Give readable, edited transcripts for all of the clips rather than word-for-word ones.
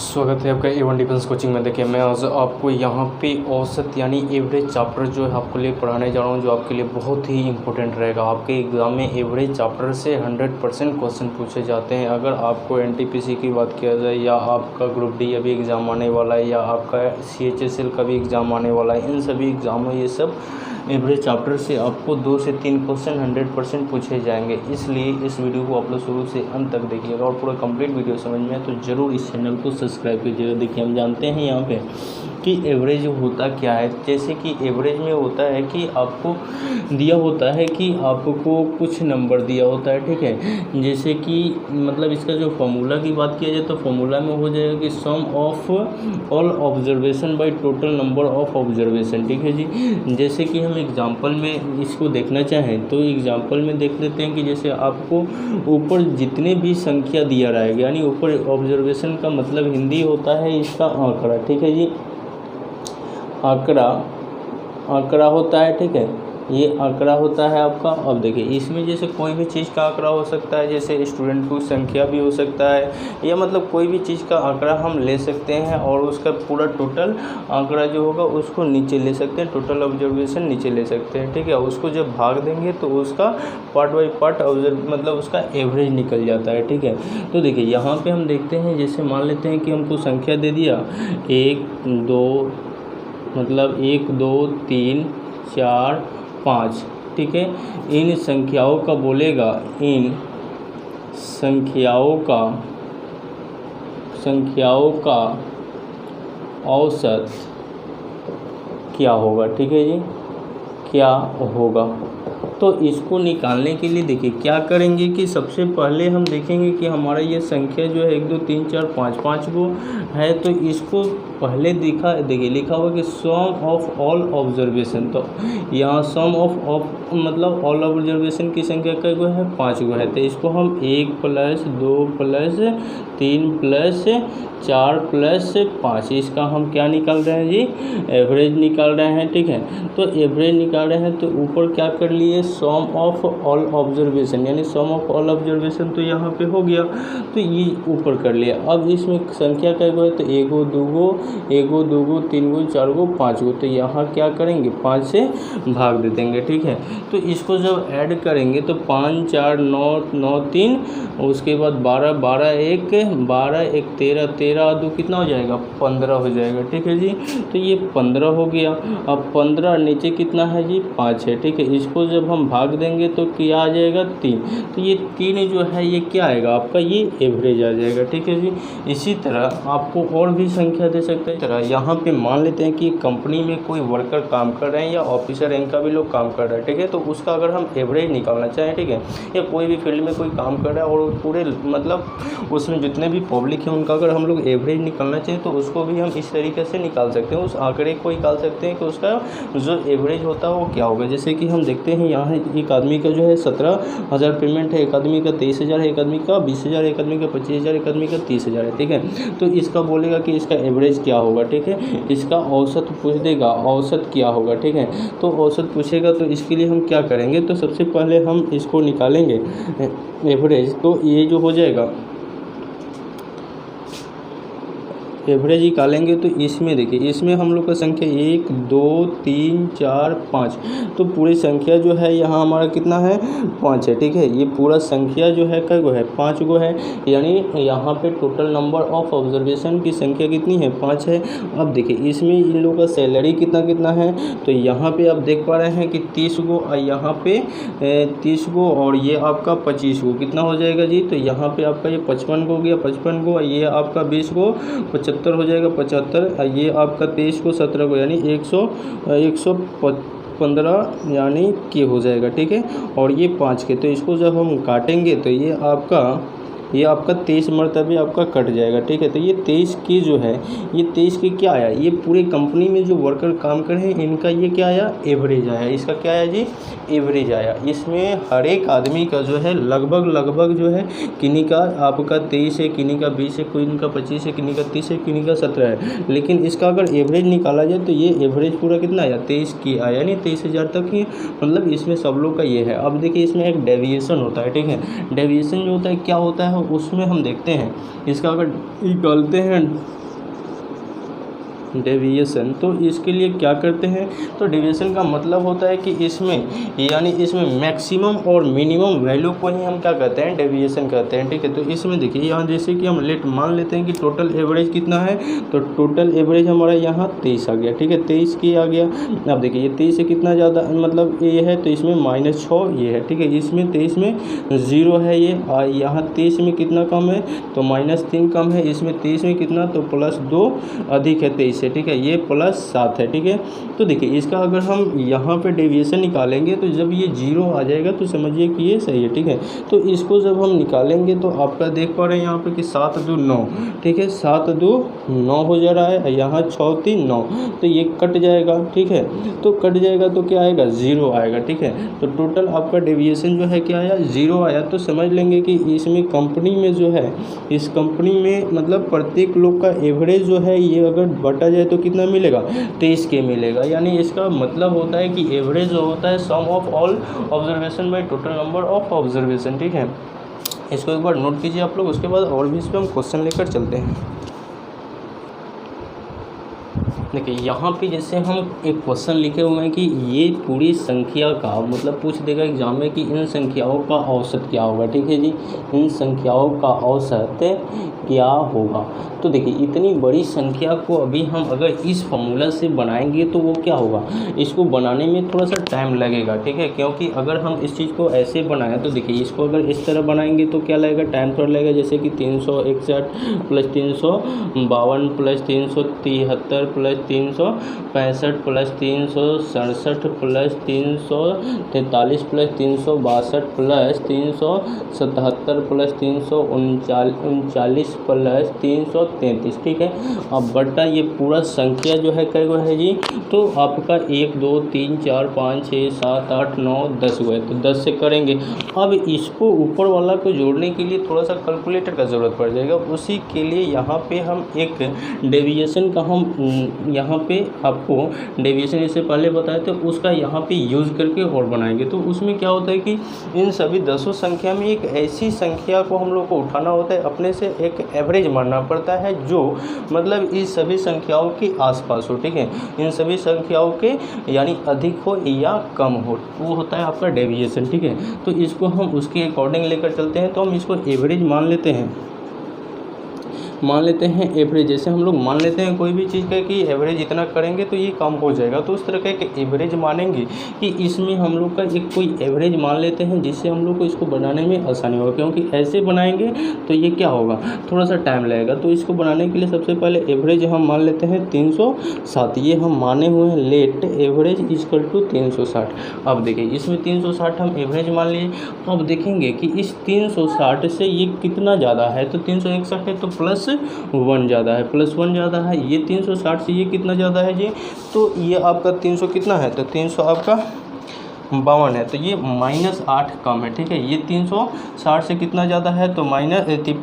स्वागत है आपका A1 डिफेंस कोचिंग में। देखिए मैं आज आपको यहाँ पे औसत यानी एवरेज चैप्टर जो है आपके लिए पढ़ाने जा रहा हूँ, जो आपके लिए बहुत ही इंपॉर्टेंट रहेगा। आपके एग्ज़ाम में एवरेज चैप्टर से 100% क्वेश्चन पूछे जाते हैं। अगर आपको NTPC की बात किया जाए, या आपका ग्रुप डी अभी एग्ज़ाम आने वाला है, या आपका CHSL का भी एग्ज़ाम आने वाला है, इन सभी एग्ज़ामों ये सब एवरेज चैप्टर से आपको 2 से 3 क्वेश्चन 100% पूछे जाएंगे। इसलिए इस वीडियो को आप लोग शुरू से अंत तक देखिएगा और पूरा कंप्लीट वीडियो समझ में आए तो ज़रूर इस चैनल को सब्सक्राइब कीजिएगा। देखिए हम जानते हैं यहाँ पे कि एवरेज होता क्या है। जैसे कि एवरेज में होता है कि आपको दिया होता है कि आपको कुछ नंबर दिया होता है, ठीक है। जैसे कि मतलब इसका जो फॉर्मूला की बात किया जाए तो फॉर्मूला में हो जाएगा कि sum of all observation by total number of observation, ठीक है जी। जैसे कि हम एग्जांपल में इसको देखना चाहें तो एग्जांपल में देख लेते हैं कि जैसे आपको ऊपर जितने भी संख्या दिया रहेगा, यानी ऊपर ऑब्जर्वेशन का मतलब हिंदी होता है इसका आंकड़ा, ठीक है जी। आंकड़ा होता है, ठीक है। ये आंकड़ा होता है आपका। अब देखिए इसमें जैसे कोई भी चीज़ का आंकड़ा हो सकता है, जैसे स्टूडेंट की संख्या भी हो सकता है, या मतलब कोई भी चीज़ का आंकड़ा हम ले सकते हैं और उसका पूरा टोटल आंकड़ा जो होगा उसको नीचे ले सकते हैं, टोटल ऑब्जर्वेशन नीचे ले सकते हैं, ठीक है। उसको जब भाग देंगे तो उसका पार्ट बाई पार्ट मतलब उसका एवरेज निकल जाता है, ठीक है। तो देखिए यहाँ पर हम देखते हैं, जैसे मान लेते हैं कि हमको संख्या दे दिया 1 2 मतलब 1 2 3 4 5, ठीक है। इन संख्याओं का बोलेगा, इन संख्याओं का औसत क्या होगा, ठीक है जी, क्या होगा। तो इसको निकालने के लिए देखिए क्या करेंगे कि सबसे पहले हम देखेंगे कि हमारा ये संख्या जो है 1 2 3 4 5 5 को है, तो इसको पहले देखिए लिखा हुआ कि सम ऑफ ऑल ऑब्जर्वेशन। तो यहाँ सम ऑफ मतलब ऑल ऑब्जर्वेशन की संख्या का गो है 5 गो है, तो इसको हम 1 + 2 + 3 + 4 + 5, इसका हम क्या निकाल रहे हैं जी, एवरेज निकाल रहे हैं, ठीक है। तो एवरेज निकाल रहे हैं तो ऊपर क्या कर लिए, सम ऑफ ऑल ऑब्जर्वेशन, यानी सम ऑफ ऑल ऑब्जर्वेशन तो यहाँ पे हो गया, तो ये ऊपर कर लिया। अब इसमें संख्या क्या गो है, तो 1 गो 2 गो 1 गो 2 गो 3 गो 4 गो 5 गो, तो यहाँ क्या करेंगे 5 से भाग दे देंगे, ठीक है। तो इसको जब ऐड करेंगे तो 5 4 9 9 3, उसके बाद 12 12 1 12 1 13 13 2 कितना हो जाएगा 15 हो जाएगा, ठीक है जी। तो ये 15 हो गया। अब 15 नीचे कितना है जी 5 है, ठीक है। इसको जब हम भाग देंगे तो क्या आ जाएगा 3, तो ये 3 जो है ये क्या आएगा आपका, ये एवरेज आ जाएगा, ठीक है जी। इसी तरह आपको और भी संख्या दे सकते हैं। तरह यहाँ पे मान लेते हैं कि कंपनी में कोई वर्कर काम कर रहे हैं या ऑफिसर रैंक का भी लोग काम कर रहे हैं, ठीक है। तो उसका अगर हम एवरेज निकालना चाहें, ठीक है, या कोई भी फील्ड में कोई काम कर रहा है और पूरे मतलब उसमें जितने भी पब्लिक है उनका अगर हम लोग एवरेज निकालना चाहिए तो उसको भी हम इस तरीके से निकाल सकते हैं। उस आंकड़े को निकाल सकते हैं कि उसका जो एवरेज होता है वो क्या होगा। जैसे कि हम देखते हैं यहाँ एक आदमी का जो है 17,000 पेमेंट है, एक आदमी का 23,000 है, एक आदमी का 20,000, एक आदमी का 25,000, एक आदमी का 30,000 है, ठीक है। तो इसका बोलेगा कि इसका एवरेज क्या होगा, ठीक है। इसका औसत पूछ देगा, औसत क्या होगा, ठीक है। तो औसत पूछेगा तो इसके लिए हम क्या करेंगे, तो सबसे पहले हम इसको निकालेंगे एवरेज। तो ये जो हो जाएगा एवरेज निकालेंगे तो इसमें देखिए, इसमें हम लोग का संख्या 1 2 3 4 5, तो पूरी संख्या जो है यहाँ हमारा कितना है 5 है, ठीक है। ये पूरा संख्या जो है कै गो है 5 गो है, यानी यहाँ पे टोटल नंबर ऑफ ऑब्जर्वेशन की संख्या कितनी है 5 है। अब देखिए इसमें इन लोगों का सैलरी कितना है, तो यहाँ पे आप देख पा रहे हैं कि 30 गो और यहाँ पे 30 गो और ये आपका 25 गो कितना हो जाएगा जी, तो यहाँ पे आपका ये 55 गो हो गया, 55 गो, ये आपका 20 गो 75 हो जाएगा, 75, ये आपका 23 को 17 को, यानी 115 यानी के हो जाएगा, ठीक है। और ये 5 के, तो इसको जब हम काटेंगे तो ये आपका 23 मरतबे आपका कट जाएगा, ठीक है। तो ये 23 की जो है, ये 23 की क्या आया, ये पूरे कंपनी में जो वर्कर काम कर रहे हैं इनका ये क्या आया, एवरेज आया। इसका क्या आया जी, एवरेज आया। इसमें हर एक आदमी का जो है लगभग जो है, किन्हीं का आपका 23 है, किन्हीं का 20 है, किन्हीं का 25 है, किन्हीं का 30 है, किन्हीं का 17 है, लेकिन इसका अगर एवरेज निकाला जाए तो ये एवरेज पूरा कितना आया 23 की आया, यानी 23,000 तक ही, मतलब इसमें सब लोग का ये है। अब देखिए इसमें एक डेविएशन होता है, ठीक है। डेविएशन जो होता है क्या होता है, उसमें हम देखते हैं इसका अगर निकालते हैं डेविएशन, तो इसके लिए क्या करते हैं, तो डेविएशन का मतलब होता है कि इसमें यानी इसमें मैक्सिमम और मिनिमम वैल्यू को ही हम क्या कहते हैं, डेविएशन कहते हैं। ठीक है, तो इसमें देखिए यहाँ जैसे कि हम मान लेते हैं कि टोटल एवरेज कितना है, तो टोटल एवरेज हमारा यहाँ 23 आ गया। ठीक है, 23 की आ गया। अब देखिए ये 23 से कितना ज़्यादा मतलब ये है, तो इसमें -6 ये है। ठीक है, इसमें 23 में 0 है ये, और यहाँ 23 में कितना कम है, तो -3 कम है। इसमें 23 में कितना, तो +2 अधिक है 23 से। ठीक है, ये +7 है। ठीक है, तो देखिए इसका अगर हम यहाँ पे डेविएशन निकालेंगे तो जब ये 0 आ जाएगा तो समझिए कि ये सही है। ठीक है, तो इसको जब हम निकालेंगे तो आपका देख पा रहे हैं यहाँ पे कि 7 2 9। ठीक है, 7 2 9 हो जा रहा है, यहाँ 6 3 9, तो ये कट जाएगा। ठीक है, तो कट जाएगा तो क्या आएगा, 0 आएगा। ठीक है, तो टोटल आपका डेविएशन जो है क्या आया, 0 आया। तो समझ लेंगे कि इसमें कंपनी में जो है, इस कंपनी में मतलब प्रत्येक लोग का एवरेज जो है ये अगर बटा जाए तो कितना मिलेगा, 23 के मिलेगा। यानी इसका मतलब होता है कि एवरेज जो होता है sum of all observation by total number of observation. ठीक है, इसको एक बार नोट कीजिए आप लोग, उसके बाद और भी इस पर हम क्वेश्चन लेकर चलते हैं। देखिए यहाँ पे जैसे हम एक क्वेश्चन लिखे हुए हैं कि ये पूरी संख्या का मतलब पूछ देगा एग्जाम में कि इन संख्याओं का औसत क्या होगा। ठीक है जी, इन संख्याओं का औसत क्या होगा। तो देखिए इतनी बड़ी संख्या को अभी हम अगर इस फॉर्मूला से बनाएंगे तो वो क्या होगा, इसको बनाने में थोड़ा सा टाइम लगेगा। ठीक है, क्योंकि अगर हम इस चीज़ को ऐसे बनाएं तो देखिए इसको अगर इस तरह बनाएंगे तो क्या लगेगा, टाइम थोड़ा लगेगा। जैसे कि 361 + 352 + 373 + 365 + 367 + 343 + 362 + 377 + 339 + 333। ठीक है, अब बटा ये पूरा संख्या जो है कै गो है जी, तो आपका 1 2 3 4 5 6 7 8 9 10 गो है, तो 10 से करेंगे। अब इसको ऊपर वाला को जोड़ने के लिए थोड़ा सा कैलकुलेटर का ज़रूरत पड़ जाएगा। उसी के लिए यहाँ पे हम एक डेविएशन का हम यहाँ पे आपको डेविएशन इससे पहले बताए थे, उसका यहाँ पे यूज़ करके और बनाएंगे। तो उसमें क्या होता है कि इन सभी 10 संख्या में एक ऐसी संख्या को हम लोग को उठाना होता है, अपने से एक एवरेज मानना पड़ता है जो मतलब इस सभी संख्याओं के आसपास हो। ठीक है, इन सभी संख्याओं के यानी अधिक हो या कम हो, वो होता है आपका डेविएशन। ठीक है, तो इसको हम उसके अकॉर्डिंग लेकर चलते हैं। तो हम इसको एवरेज मान लेते हैं, एवरेज। जैसे हम लोग मान लेते हैं कोई भी चीज़ का कि एवरेज इतना करेंगे तो ये कम हो जाएगा, तो उस तरह का एक एवरेज मानेंगे कि इसमें हम लोग का एक कोई एवरेज मान लेते हैं जिससे हम लोग को इसको बनाने में आसानी होगा। क्योंकि ऐसे बनाएंगे तो ये क्या होगा, थोड़ा सा टाइम लगेगा। तो इसको बनाने के लिए सबसे पहले एवरेज हम मान लेते हैं 360। ये हम माने हुए हैं लेट एवरेज = 360। अब देखिए इसमें 360 हम एवरेज मान लिए। अब देखेंगे कि इस 360 से ये कितना ज़्यादा है, तो 361 है तो +1 ज़्यादा है, +1 ज़्यादा है। ये 360 से ये कितना ज़्यादा है जी, तो ये आपका 300 कितना है, तो 300 आपका 52 है, तो ये -8 कम है। ठीक है, ये 360 से कितना ज़्यादा है, तो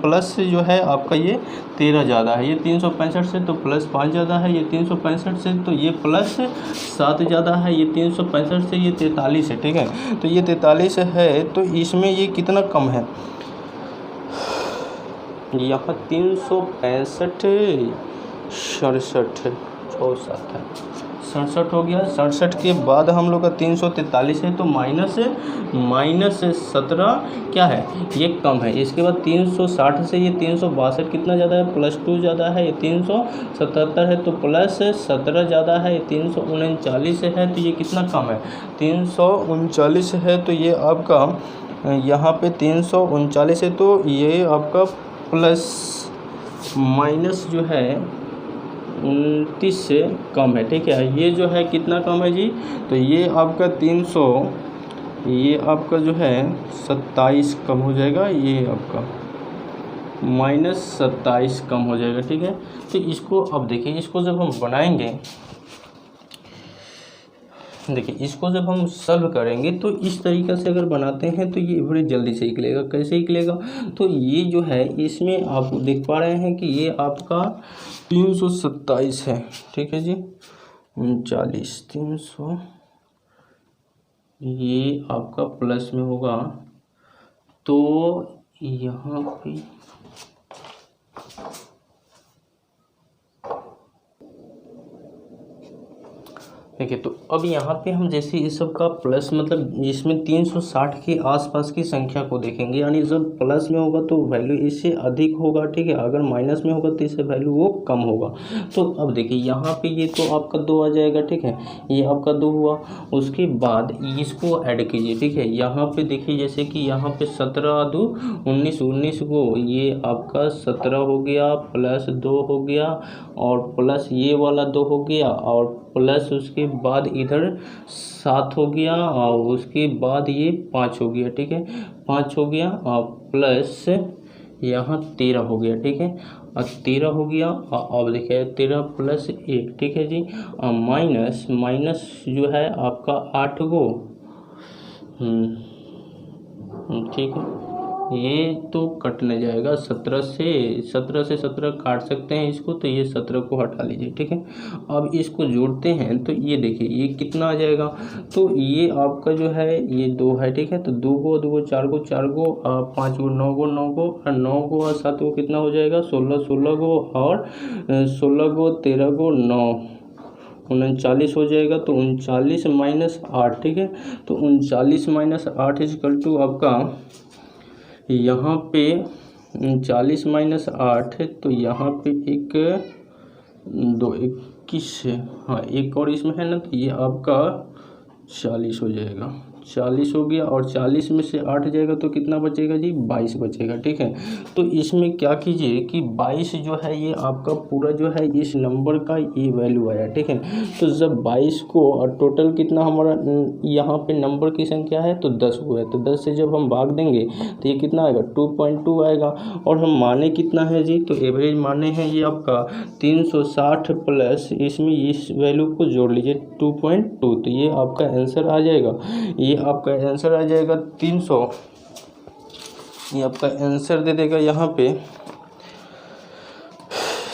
प्लस जो है आपका ये 13 ज़्यादा है। ये 365 से तो +5 ज़्यादा है। ये 365 से तो ये +7 ज़्यादा है। ये 365 से ये 43 है। ठीक है, तो ये 43 है, तो इसमें ये कितना कम है, यहाँ 365 67 67 है, 67 हो गया। 67 के बाद हम लोग का 343 है, तो -17 क्या है, ये कम है। इसके बाद 360 से ये 362 कितना ज़्यादा है, +2 ज़्यादा है। ये 377 है तो +17 ज़्यादा है। ये 339 है, तो ये कितना कम है, 339 है। तो ये आपका यहाँ पे 339 है, तो ये आपका प्लस माइनस जो है 29 से कम है। ठीक है, ये जो है कितना कम है जी, तो ये आपका 300, ये आपका जो है 27 कम हो जाएगा। ये आपका -27 कम हो जाएगा। ठीक है, तो इसको अब देखिए, इसको जब हम बनाएंगे, देखिए इसको जब हम सॉल्व करेंगे तो इस तरीक़े से अगर बनाते हैं तो ये एवरेज जल्दी से निकलेगा। कैसे निकलेगा, तो ये जो है इसमें आप देख पा रहे हैं कि ये आपका 327 है। ठीक है जी, 39 300, ये आपका प्लस में होगा, तो यहाँ पे देखिए, तो अब यहाँ पे हम जैसे इस सब का प्लस मतलब इसमें 360 के आसपास की संख्या को देखेंगे, यानी जब प्लस में होगा तो वैल्यू इससे अधिक होगा, ठीक है। अगर माइनस में होगा तो इससे वैल्यू वो कम होगा। तो अब देखिए यहाँ पे ये तो आपका 2 आ जाएगा, ठीक है, ये आपका 2 हुआ। उसके बाद इसको ऐड कीजिए, ठीक है। यहाँ पे देखिए जैसे कि यहाँ पे 17 2 19, 19 को ये आपका 17 हो गया, प्लस 2 हो गया, और प्लस ये वाला 2 हो गया, और प्लस उसके बाद इधर 7 हो गया, और उसके बाद ये 5 हो गया, ठीक है, 5 हो गया, और प्लस यहाँ 13 हो गया, ठीक है, और 13 हो गया। अब देखिए 13 प्लस 1, ठीक है जी, और माइनस माइनस जो है आपका 8 गो, ठीक है, ये तो कटने जाएगा 17 से 17 काट सकते हैं इसको, तो ये 17 को हटा लीजिए, ठीक है। अब इसको जोड़ते हैं तो ये देखिए ये कितना आ जाएगा, तो ये आपका जो है ये 2 है, ठीक है, तो 2 गो 2 गो 4 गो 4 गो 5 गो 9 गो 9 गो और 9 गो और 7 गो कितना हो जाएगा 16 16 गो और 16 गो 13 गो 9 39 हो जाएगा। तो 39 माइनस 8, ठीक है, तो 39 माइनस 8 इक्वल टू आपका यहाँ पे 40 माइनस 8 है, तो यहाँ पे एक 2 21 है, हाँ एक और इसमें है ना, तो ये आपका 40 हो जाएगा, 40 हो गया, और 40 में से 8 जाएगा तो कितना बचेगा जी 22 बचेगा, ठीक है। तो इसमें क्या कीजिए कि 22 जो है ये आपका पूरा जो है इस नंबर का ये वैल्यू आया, ठीक है। तो जब 22 को और टोटल कितना हमारा यहाँ पे नंबर की संख्या है तो 10 हुआ है, तो 10 से जब हम भाग देंगे तो ये कितना आएगा 2.2 आएगा। और हम माने कितना है जी, तो एवरेज माने हैं ये आपका 360 प्लस इसमें इस वैल्यू को जोड़ लीजिए 2.2, तो ये आपका आंसर आ जाएगा, ये आपका आंसर आ जाएगा 300, ये आपका आंसर दे देगा यहाँ पे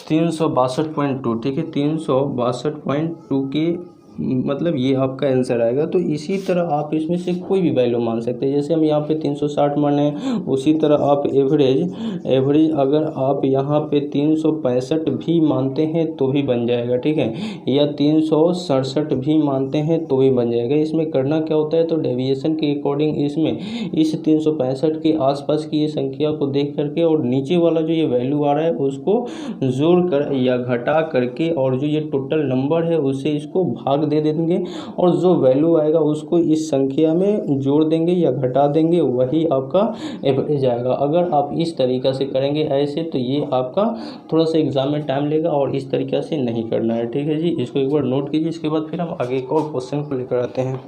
362.2, ठीक है, 362.2 के मतलब ये आपका आंसर आएगा। तो इसी तरह आप इसमें से कोई भी वैल्यू मान सकते हैं, जैसे हम यहाँ पे 360 माने, उसी तरह आप एवरेज अगर आप यहाँ पे 365 भी मानते हैं तो भी बन जाएगा, ठीक है, या 367 भी मानते हैं तो भी बन जाएगा। इसमें करना क्या होता है, तो डेविएशन के अकॉर्डिंग इसमें इस 365 के आसपास की ये संख्या को देख करके और नीचे वाला जो ये वैल्यू आ रहा है उसको जोड़ कर या घटा करके और जो ये टोटल नंबर है उससे इसको भाग दे देंगे, और जो वैल्यू आएगा उसको इस संख्या में जोड़ देंगे या घटा देंगे, वही आपका एवरेज आएगा। अगर आप इस तरीक़ा से करेंगे ऐसे तो ये आपका थोड़ा सा एग्जाम में टाइम लेगा, और इस तरीक़ा से नहीं करना है, ठीक है जी। इसको एक बार नोट कीजिए, इसके बाद फिर हम आगे एक और क्वेश्चन को लेकर आते हैं।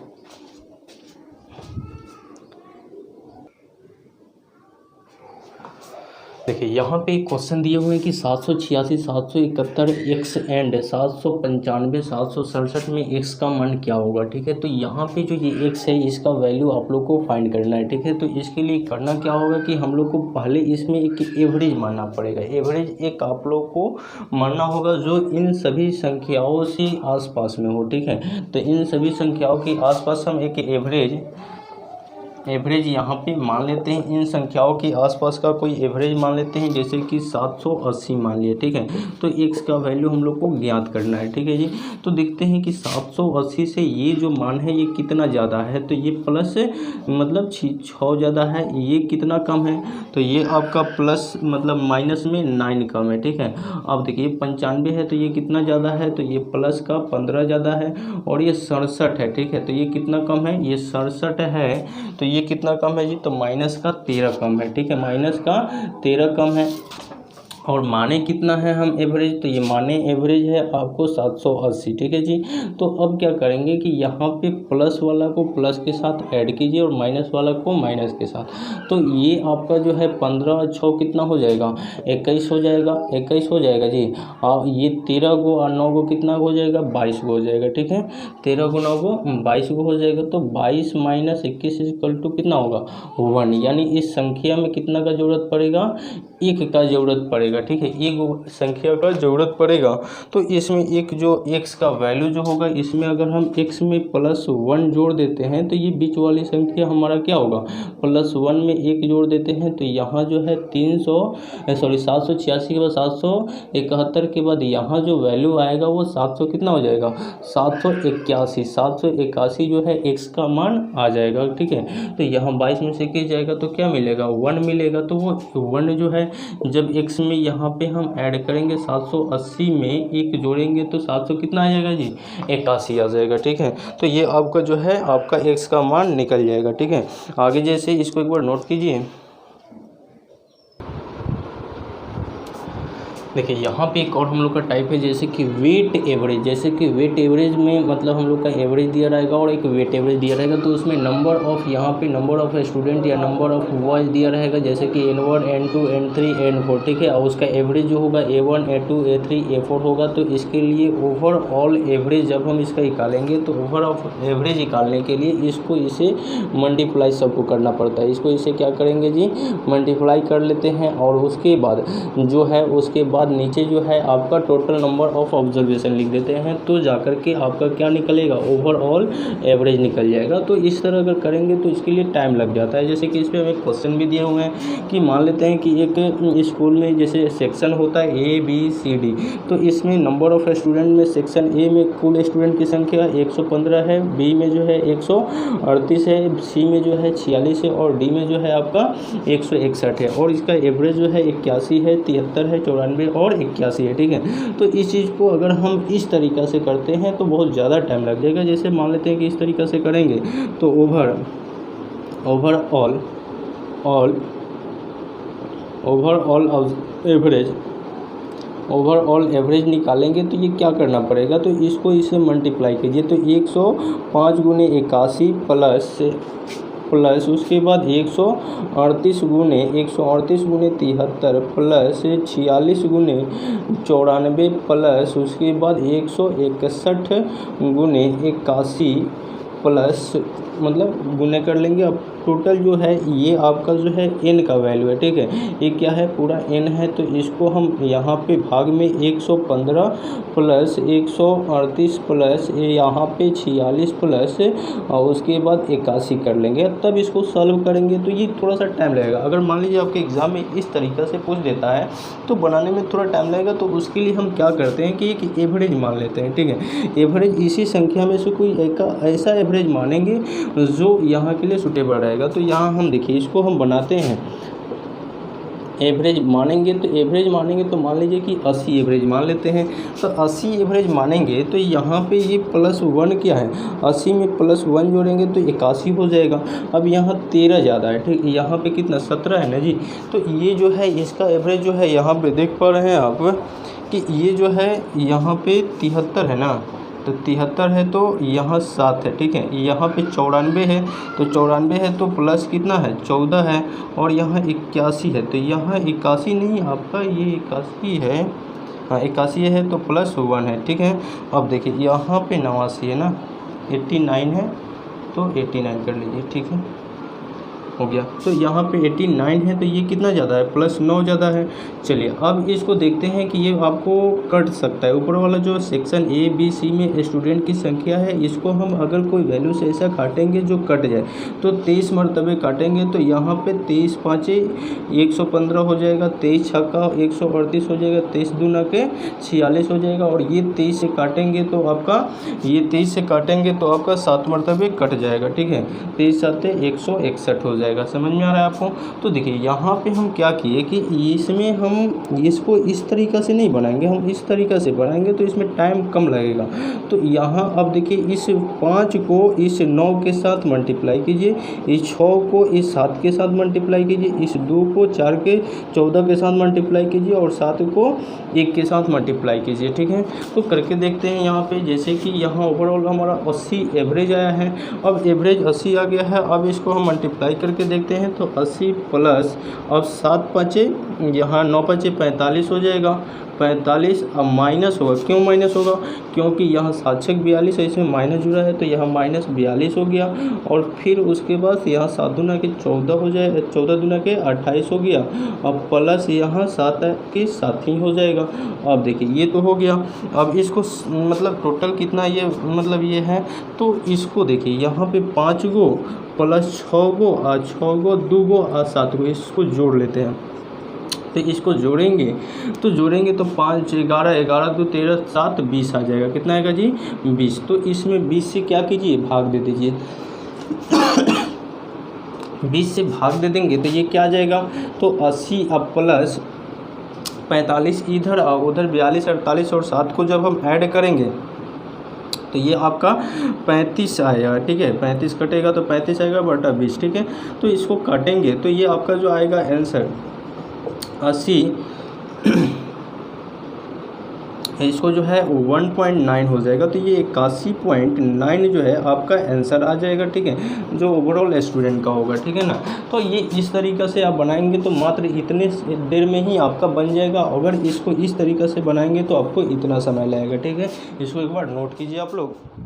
देखिए यहाँ पे एक क्वेश्चन दिए हुए हैं कि 786 771 एक्स एंड 795 767 में एक्स का मान क्या होगा, ठीक है। तो यहाँ पे जो ये एक्स है इसका वैल्यू आप लोग को फाइंड करना है, ठीक है। तो इसके लिए करना क्या होगा कि हम लोग को पहले इसमें एक एवरेज मानना पड़ेगा, एवरेज एक आप लोग को मानना होगा जो इन सभी संख्याओं से आसपास में हो, ठीक है। तो इन सभी संख्याओं के आसपास हम एक एवरेज यहाँ पे मान लेते हैं, इन संख्याओं के आसपास का कोई एवरेज मान लेते हैं, जैसे कि 780 मान लिया, ठीक है। तो एक्स का वैल्यू हम लोग को ज्ञात करना है, ठीक है जी। तो देखते हैं कि 780 से ये जो मान है ये कितना ज़्यादा है, तो ये प्लस मतलब 6 ज़्यादा है, ये कितना कम है, तो ये आपका प्लस मतलब माइनस में 9 कम है, ठीक है। अब देखिए 95 है तो ये कितना ज़्यादा है, तो ये प्लस का 15 ज़्यादा है, और ये 67 है, ठीक है, तो ये कितना कम है, ये 67 है, तो ये कितना कम है जी, तो माइनस का 13 कम है, ठीक है, माइनस का 13 कम है। और माने कितना है हम एवरेज, तो ये माने एवरेज है आपको 780, ठीक है जी। तो अब क्या करेंगे कि यहाँ पे प्लस वाला को प्लस के साथ ऐड कीजिए और माइनस वाला को माइनस के साथ, तो ये आपका जो है 15 और 6 कितना हो जाएगा 21 हो जाएगा, 21 हो जाएगा जी। और ये 13 गो और 9 गो कितना हो जाएगा 22 गो हो जाएगा, ठीक है, 13 गो 9 गो 22 गो हो जाएगा। तो 22 माइनस 21 इक्वल टू कितना होगा 1, यानी इस संख्या में कितना का जरूरत पड़ेगा 1 का जरूरत पड़ेगा, जाएगा, ठीक है। एक संख्या का ज़रूरत पड़ेगा तो इसमें एक जो x का वैल्यू जो होगा, इसमें अगर हम x में +1 जोड़ देते हैं तो ये बीच वाली संख्या हमारा क्या होगा, +1 में 1 जोड़ देते हैं तो यहाँ जो है 786 के बाद 771 के बाद यहाँ जो वैल्यू आएगा वो 700 कितना हो जाएगा, 781 जो है x का मान आ जाएगा, ठीक है। तो यहाँ 22 में से किया जाएगा तो क्या मिलेगा, 1 मिलेगा। तो वो 1 जो है जब x में यहाँ पे हम ऐड करेंगे 780 में 1 जोड़ेंगे तो 700 कितना आ जाएगा जी, 81 आ जाएगा, ठीक है। तो ये आपका जो है आपका x का मान निकल जाएगा, ठीक है। आगे जैसे इसको एक बार नोट कीजिए। देखिए यहाँ पे एक और हम लोग का टाइप है जैसे कि वेट एवरेज। जैसे कि वेट एवरेज में मतलब हम लोग का एवरेज दिया रहेगा और एक वेट एवरेज दिया रहेगा, तो उसमें नंबर ऑफ़ यहाँ पे नंबर ऑफ़ स्टूडेंट या नंबर ऑफ़ बॉयज़ दिया रहेगा, जैसे कि N1 N2 N3 N4, ठीक है। और उसका एवरेज जो होगा A1 A2 A3 A4 होगा। तो इसके लिए ओवरऑल एवरेज जब हम इसका निकालेंगे तो ओवरऑल एवरेज निकालने के लिए इसको इसे मल्टीप्लाई सबको करना पड़ता है। इसको इसे क्या करेंगे जी, मल्टीप्लाई कर लेते हैं और उसके बाद जो है उसके बाद नीचे जो है आपका टोटल नंबर ऑफ ऑब्जर्वेशन लिख देते हैं, तो जाकर के आपका क्या निकलेगा, ओवरऑल एवरेज निकल जाएगा। तो इस तरह अगर करेंगे तो इसके लिए टाइम लग जाता है। जैसे कि इस पर हमें क्वेश्चन भी दिए हुए हैं कि मान लेते हैं कि एक स्कूल में जैसे सेक्शन होता है ABCD, तो इसमें नंबर ऑफ स्टूडेंट में सेक्शन ए में कुल स्टूडेंट की संख्या 115 है, बी में जो है 138 है, सी में जो है 46 है और डी में जो है आपका 161 है और इसका एवरेज जो है 81 है, 73 है, 94 और 81 है, ठीक है। तो इस चीज़ को अगर हम इस तरीक़ा से करते हैं तो बहुत ज़्यादा टाइम लग जाएगा। जैसे मान लेते हैं कि इस तरीक़ा से करेंगे तो ओवरऑल एवरेज निकालेंगे तो ये क्या करना पड़ेगा, तो इसको इसे मल्टीप्लाई कीजिए। तो 105 गुने 81 प्लस उसके बाद 138 गुने 73 प्लस 46 गुने 94 प्लस उसके बाद 161 गुने 81 प्लस मतलब गुने कर लेंगे। अब टोटल जो है ये आपका जो है n का वैल्यू है, ठीक है। ये क्या है, पूरा n है। तो इसको हम यहाँ पे भाग में 115 प्लस 138 प्लस यहाँ पे 46 प्लस और उसके बाद 81 कर लेंगे। तब इसको सॉल्व करेंगे तो ये थोड़ा सा टाइम लगेगा। अगर मान लीजिए आपके एग्ज़ाम में इस तरीक़ा से पूछ देता है तो बनाने में थोड़ा टाइम लगेगा। तो उसके लिए हम क्या करते हैं कि एक एवरेज मान लेते हैं, ठीक है। एवरेज इसी संख्या में से कोई ऐसा एवरेज मानेंगे जो यहाँ के लिए सूटेबल रहेगा। तो यहाँ हम देखिए इसको हम बनाते हैं, एवरेज मानेंगे तो मान लीजिए कि 80 एवरेज मान लेते हैं। तो 80 एवरेज मानेंगे तो यहाँ पे ये +1 क्या है, 80 में +1 जोड़ेंगे तो 81 हो जाएगा। अब यहाँ 13 ज़्यादा है, ठीक। यहाँ पे कितना 17 है ना जी। तो ये जो है इसका एवरेज जो है यहाँ पे देख पा रहे हैं आप कि ये जो है यहाँ पे 73 है ना, तो 73 है तो यहाँ 7 है, ठीक है। यहाँ पे 94 है तो 94 है तो प्लस कितना है 14 है और यहाँ 81 है तो यहाँ 81 नहीं आपका ये 81 है, हाँ 81 है तो +1 है, ठीक है। अब देखिए यहाँ पे 89 है ना, 89 है तो 89 कर लीजिए, ठीक है, हो गया। तो यहाँ पे 89 है तो ये कितना ज़्यादा है, +9 ज़्यादा है। चलिए अब इसको देखते हैं कि ये आपको कट सकता है। ऊपर वाला जो सेक्शन A B C में स्टूडेंट की संख्या है, इसको हम अगर कोई वैल्यू से ऐसा काटेंगे जो कट जाए तो 23 मरतबे काटेंगे। तो यहाँ पे 23 पाँचे 115 हो जाएगा, 23 छक्का 138 हो जाएगा, 23 दूना के 46 हो जाएगा और ये 23 से काटेंगे तो आपका 7 मरतबे कट जाएगा, ठीक है। 23 7 161 हो जाएगा। समझ में आ रहा है आपको। तो देखिए यहाँ पे हम क्या किए कि इसमें हम इसको इस तरीक़ा से नहीं बनाएंगे, हम इस तरीक़ा से बनाएंगे तो इसमें टाइम कम लगेगा। तो यहाँ अब देखिए इस 5 को इस 9 के साथ मल्टीप्लाई कीजिए, इस 6 को इस 7 के साथ मल्टीप्लाई कीजिए, इस 2 को 4 के 14 के साथ मल्टीप्लाई कीजिए और 7 को 1 के साथ मल्टीप्लाई कीजिए, ठीक है। तो करके देखते हैं यहाँ पे। जैसे कि यहाँ ओवरऑल हमारा 80 एवरेज आया है। अब एवरेज 80 आ गया है, अब इसको हम मल्टीप्लाई करके देखते हैं। तो 80 प्लस अब 7 पाँचे यहाँ 9 पाँचे 45 हो जाएगा 45 अब माइनस होगा, क्यों माइनस होगा, क्योंकि यहाँ 7 छक 42 है, इसमें माइनस जुड़ा है तो यहाँ माइनस 42 हो गया। और फिर उसके बाद यहाँ 7 दूना के 14 हो जाए, 14 दूना के 28 हो गया। अब प्लस यहाँ 7 के 7 ही हो जाएगा। अब देखिए ये तो हो गया। अब इसको मतलब टोटल कितना ये मतलब ये है, तो इसको देखिए यहाँ पे 5 गो प्लस 6 गो और 6 गो 2 गो और 7 गो, इसको जोड़ लेते हैं। तो इसको जोड़ेंगे तो 5 11 11 2 13 7 20 आ जाएगा। कितना आएगा जी 20। तो इसमें 20 से क्या कीजिए भाग दे दीजिए 20 से भाग दे देंगे तो ये क्या आ जाएगा, तो 80 अब प्लस 45 इधर और उधर 42 48 और 7 को जब हम ऐड करेंगे तो ये आपका 35 आएगा। ठीक है, 35 कटेगा तो 35 आएगा बटा 20। ठीक है, तो इसको काटेंगे तो ये आपका जो आएगा आंसर 80 इसको जो है 1.9 हो जाएगा। तो ये 81.9 जो है आपका आंसर आ जाएगा। ठीक है, जो ओवरऑल स्टूडेंट का होगा। ठीक है ना, तो ये इस तरीक़ा से आप बनाएंगे तो मात्र इतने देर में ही आपका बन जाएगा। अगर इसको इस तरीक़ा से बनाएंगे तो आपको इतना समय लगेगा। ठीक है, इसको एक बार नोट कीजिए आप लोग।